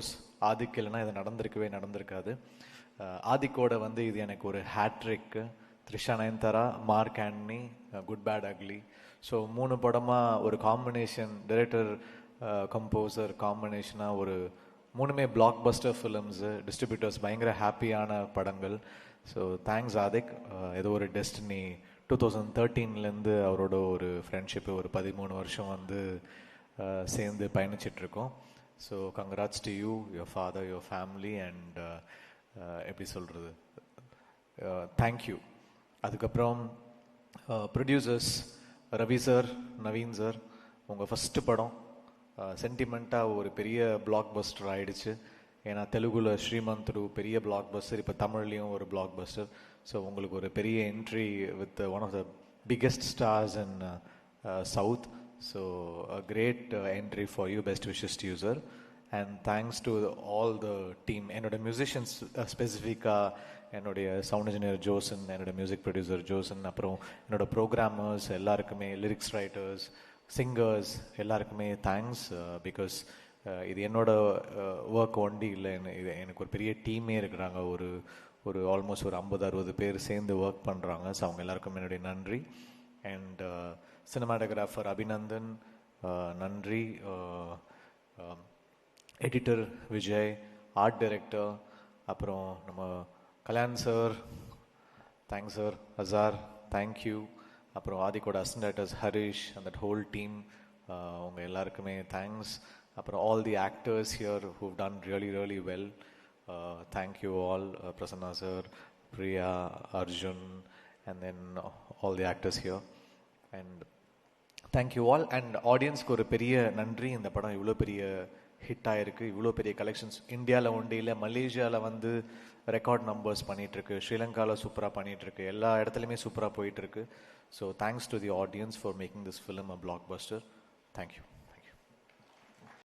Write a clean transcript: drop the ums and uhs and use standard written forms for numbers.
Of course Adhik இல்லைன்னா இது நடந்திருக்காது. ஆதிக்கோட வந்து இது எனக்கு ஒரு hat trick. Trisha Nayanthara, Mark Antony, good bad ugly. So 3 படமாக ஒரு காம்பினேஷன், டைரக்டர் கம்போசர் காம்பினேஷனாக ஒரு 3மே பிளாக் பஸ்டர் ஃபிலிம்ஸு, டிஸ்ட்ரிபியூட்டர்ஸ் பயங்கர ஹாப்பியான படங்கள். So thanks Adhik. ஏதோ ஒரு டெஸ்டினி 2013லேருந்து அவரோட ஒரு ஃப்ரெண்ட்ஷிப்பு ஒரு 13 வருஷம் வந்து சேர்ந்து பயணிச்சிட்ருக்கோம். So congrats to you, your father, your family and எப்படி சொல்கிறது, தேங்க்யூ. அதுக்கப்புறம் producers Ravi sir, Naveen sir, உங்கள் ஃபஸ்ட்டு படம் சென்டிமெண்ட்டாக ஒரு பெரிய பிளாக் பஸ்டர் ஆகிடுச்சு. ஏன்னா தெலுங்குல ஸ்ரீமந்த்ரு பெரிய பிளாக் பஸ்டர், இப்போ தமிழ்லேயும் ஒரு பிளாக் பஸ்டர். ஸோ உங்களுக்கு ஒரு பெரிய entry with one of the biggest stars in South. So a great entry for you. Best wishes to you sir. And thanks to all the team. என்னோட மியூசிஷியன்ஸ் ஸ்பெசிஃபிக்காக என்னுடைய சவுண்ட் இன்ஜினியர் ஜோசன், என்னோட music producer ஜோசன், அப்புறம் என்னோட programmers எல்லாருக்குமே, lyrics writers, singers எல்லாருக்குமே thanks. Because இது என்னோட ஒர்க் ஒண்டி இல்லை, இது எனக்கு ஒரு பெரிய டீமே இருக்கிறாங்க. ஒரு ஆல்மோஸ்ட் ஒரு 50-60 பேர் சேர்ந்து ஒர்க் பண்ணுறாங்க. ஸோ அவங்க எல்லாருக்கும் என்னுடைய நன்றி. அண்ட் சினிமாட்டோகிராஃபர் அபிநந்தன் நன்றி, எடிட்டர் விஜய், ஆர்ட் டைரக்டர், அப்புறம் நம்ம Kalyan sir, thanks sir, Azhar, thank you. அப்புறம் ஆதிக்கோட assistant directors Harish and that whole team, உங்கள் எல்லாருக்குமே தேங்க்ஸ். அப்புறம் all the actors here who've done really well, thank you all. Prasanna sir, Priya, Arjun, and then all the actors here. And thank you all. And ஆடியன்ஸ்க்கு ஒரு பெரிய நன்றி. இந்த படம் இவ்வளோ பெரிய ஹிட் ஆகிருக்கு, இவ்வளோ பெரிய கலெக்ஷன்ஸ் இந்தியாவில் ஒன்றும் இல்லை, மலேசியாவில் வந்து ரெக்கார்ட் நம்பர்ஸ் பண்ணிகிட்ருக்கு, ஸ்ரீலங்காவில் சூப்பராக பண்ணிகிட்ருக்கு, எல்லா இடத்துலையுமே சூப்பராக போயிட்டுருக்கு. So thanks to the audience for making this film a black Bastar. Thank you.